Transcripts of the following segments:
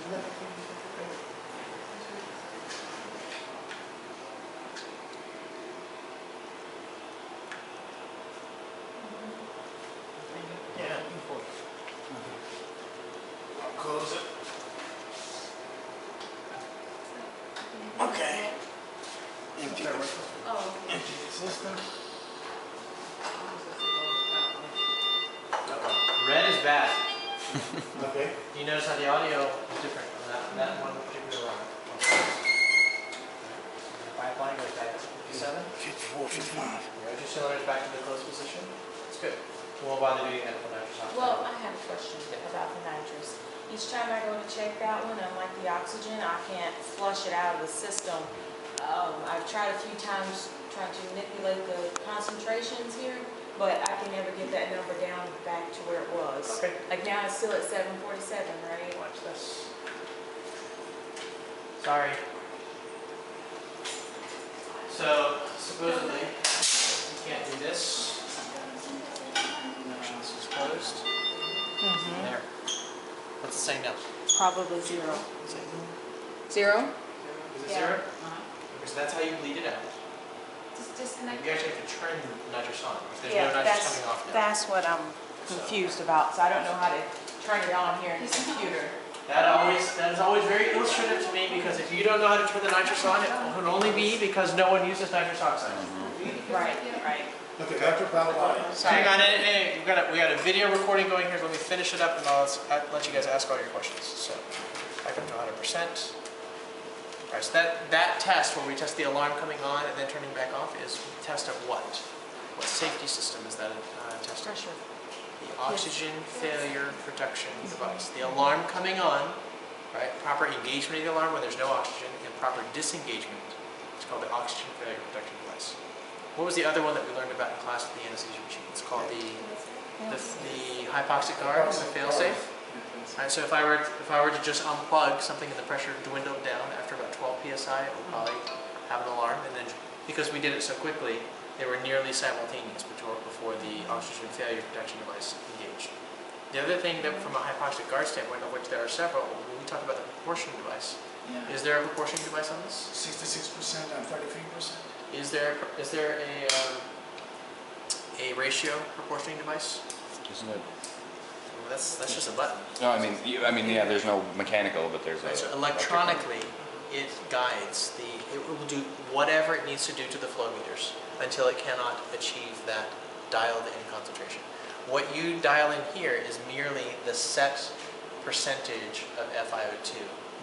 Yeah. I'll close it. Okay. Empty the system. Red is bad. Okay. You notice how the audio is different on that one particular one. The pipeline goes back to 57. 54, 55. Rotor cylinder is back to the closed position. It's good. We won't bother doing it for nitrous oxide. Well, I have a question about the nitrous. Each time I go to check that one, unlike the oxygen, I can't flush it out of the system. I've tried a few times trying to manipulate the concentrations here, but I can never get that number down back to where it was. Okay. Like now it's still at 747, right? Watch this. Sorry. So, supposedly, you can't do this. This is closed. There. What's it saying now? Probably zero. Zero? Is it zero? Because that's how you bleed it out. Just disconnect. You actually have to turn the nitrous on. If there's Yeah, no nitrous coming off now. that's what I'm confused about. So I don't know how to turn it on here in the computer. That is always very illustrative to me, because if you don't know how to turn the nitrous on, it would only be because no one uses nitrous oxide. Right, right. Okay, Dr. Paladino. Hang on, we got a video recording going here. Let me finish it up, and I'll let you guys ask all your questions. So, back up to 100%. All right, so that test where we test the alarm coming on and then turning back off is a test of what? What safety system is that test? Pressure. The oxygen failure protection device. The alarm coming on, right? Proper engagement of the alarm when there's no oxygen, and proper disengagement. It's called the oxygen failure protection device. What was the other one that we learned about in class with the anesthesia machine? It's called the hypoxic guard, the fail-safe. Right, so if I were to just unplug something and the pressure dwindled down after about 12 psi, it would probably have an alarm. And then, because we did it so quickly, they were nearly simultaneous before the oxygen failure protection device engaged. The other thing that, from a hypoxic guard standpoint, of which there are several, when we talk about the proportioning device, is there a proportioning device on this? 66% and 33%. Is there a ratio proportioning device? Isn't it? Well, that's just a button. No, I mean, yeah. There's no mechanical, but there's a. So electronically, it guides it will do whatever it needs to do to the flow meters until it cannot achieve that dialed-in concentration. What you dial in here is merely the set percentage of FiO2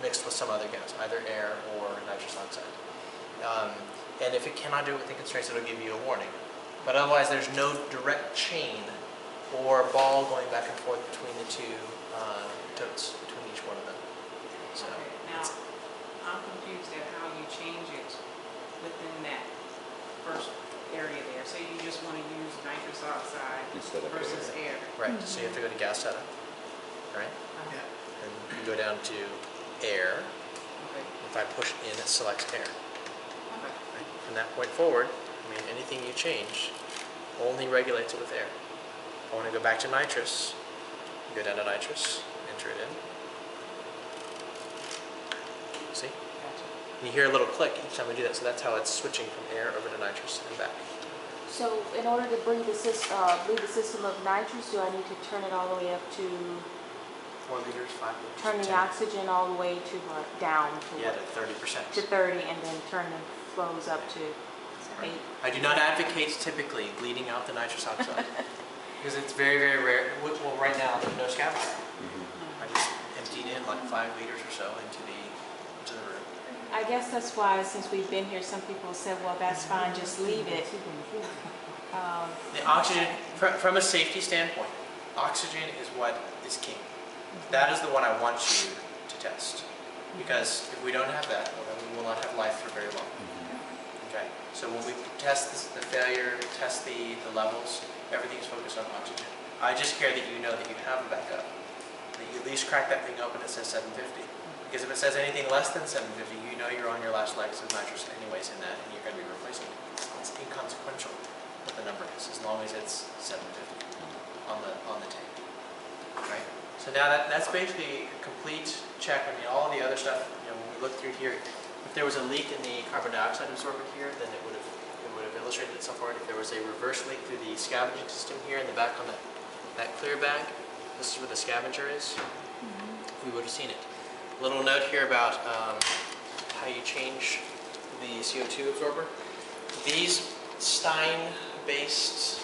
mixed with some other gas, either air or nitrous oxide. And if it cannot do it within constraints, it'll give you a warning. But otherwise, there's no direct chain or ball going back and forth between the two totes, between each one of them. So now, I'm confused at how you change it within that first area there. Say you just want to use nitrous oxide Instead of versus air. right, so you have to go to gas setup, right? Yeah. And you go down to air. Okay. If I push in, it selects air. Okay. Right? From that point forward, I mean, anything you change only regulates it with air. I want to go back to nitrous. Go down to nitrous, enter it in. See? And you hear a little click each time we do that, so that's how it's switching from air over to nitrous and back. So in order to breathe the system of nitrous, do I need to turn it all the way up to 4 liters, 5 liters. turn the 10. oxygen all the way to down to Yeah, what? to 30%. To 30, and then turn the flows up to 8. I do not advocate typically bleeding out the nitrous oxide because it's very, very rare. Well, right now there's no scavenger. I just emptied in like 5 liters or so into the room. I guess that's why, since we've been here, some people said, well, that's fine, just leave it. The oxygen, from a safety standpoint, oxygen is what is king. That is the one I want you to test, because if we don't have that, well, then we will not have life for very long. Okay, so when we test the failure, test the levels, everything is focused on oxygen. I just care that you know that you have a backup, that you at least crack that thing open. It says 750, because if it says anything less than 750, you know you're on your last legs of nitrous anyways in that, and you're going to be replacing it. It's inconsequential what the number is, as long as it's 750 on the tank, right? So So now that's basically a complete check. I mean, all the other stuff, you know, when we look through here, if there was a leak in the carbon dioxide absorber here, then it would have illustrated it so far. If there was a reverse leak through the scavenging system here in the back on that clear bag, this is where the scavenger is, we would have seen it. A little note here about how you change the CO2 absorber. These Stein-based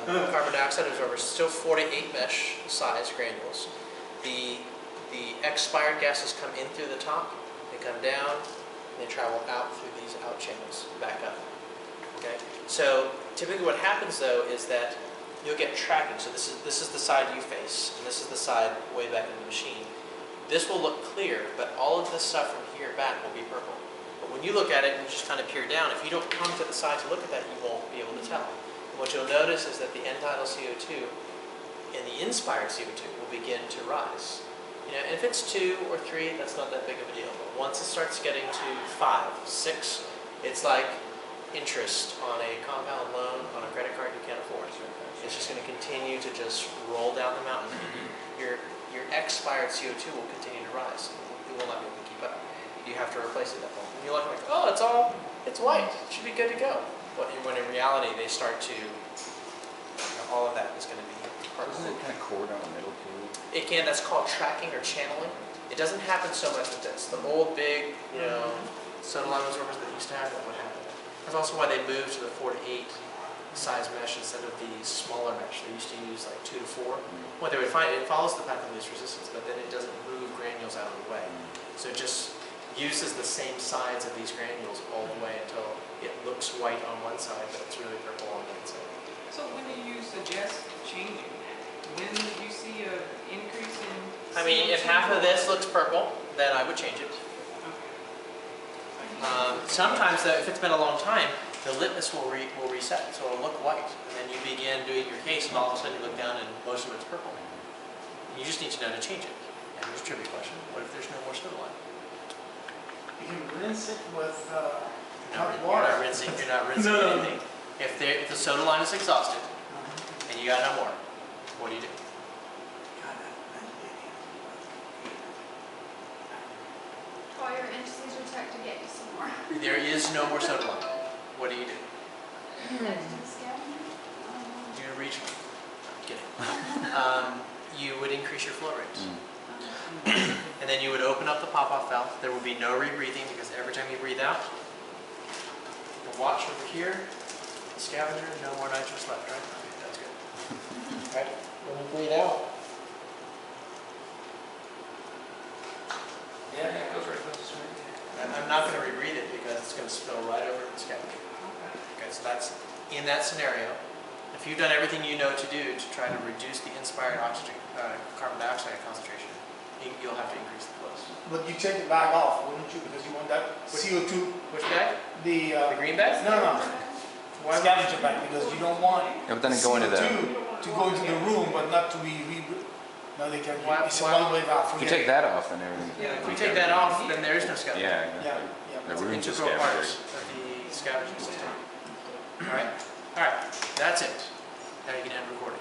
carbon dioxide absorbers, still 48 mesh size granules. The expired gases come in through the top, they come down, and they travel out through these out channels, back up. Okay? So typically what happens though is that you'll get tracking. So this is the side you face, and this is the side way back in the machine. This will look clear, but all of this stuff from here back will be purple. But when you look at it and you just kind of peer down, if you don't come to the side to look at that, you won't be able to tell. And what you'll notice is that the end-tidal CO2 and the inspired CO2 will begin to rise. You know, and if it's 2 or 3, that's not that big of a deal. But once it starts getting to 5, 6, it's like interest on a compound loan on a credit card you can't afford. It's just going to continue to just roll down the mountain. Your expired CO2 will continue to rise. It will not be able to keep up. You have to replace it at that point. And you're like, oh, it's white. It should be good to go. But when in reality, they start to, all of that is going to be part of Isn't it. it kind of core down the middle too? It can, that's called tracking or channeling. It doesn't happen so much with this. The old big, you know, soda lime absorbers that used to have that would happen. That's also why they moved to the 4 to 8 size mesh instead of the smaller mesh. They used to use like 2 to 4. What they would find, it follows the path of least resistance, but then it doesn't move granules out of the way. So it just uses the same sides of these granules all the way until it looks white on one side, but it's really purple on the inside. So when do you suggest changing that? When you see an increase in CO2? I mean, if half of this looks purple, then I would change it. Sometimes, though, if it's been a long time, the litmus will reset, so it'll look white. And then you begin doing your case, and all of a sudden you look down and most of it's purple. You just need to know to change it. And there's a trivia question. What if there's no more soda lime? You can rinse it with You're hot not water. rinsing anything. If the soda lime is exhausted, and you got no more, what do you do? Call your anesthesia tech to get you some more. There is no more soda lime. What do you do? Send it to the scavenger. Do you reach? I'm kidding. You would increase your flow rates. And then you would open up the pop-off valve. There will be no rebreathing because every time you breathe out, the watch over here, the scavenger, no more nitrous left, right? Okay, that's good. Right? When you breathe out, Yeah, it goes right across the screen. I'm not going to rebreathe it because it's going to spill right over to the scavenger. Okay, so that's in that scenario. If you've done everything you know to do to try to reduce the inspired oxygen, carbon dioxide concentration, you'll have to increase the flows. But you take the bag off, wouldn't you? Because you want that CO2. Which bag? The The green bag? no. Scavenger bag, because you don't want Yeah, but then it go into the. CO2 to go into the room, but not to be No, they can. Why- It's a why- one-way valve. If you Forget take that off, then everything's. If you take that off, then there is no scavenger. Yeah, it. exactly. Yeah. The room's a Integral part scavenger. of the scavenging system. All right, that's it. Now you can end recording.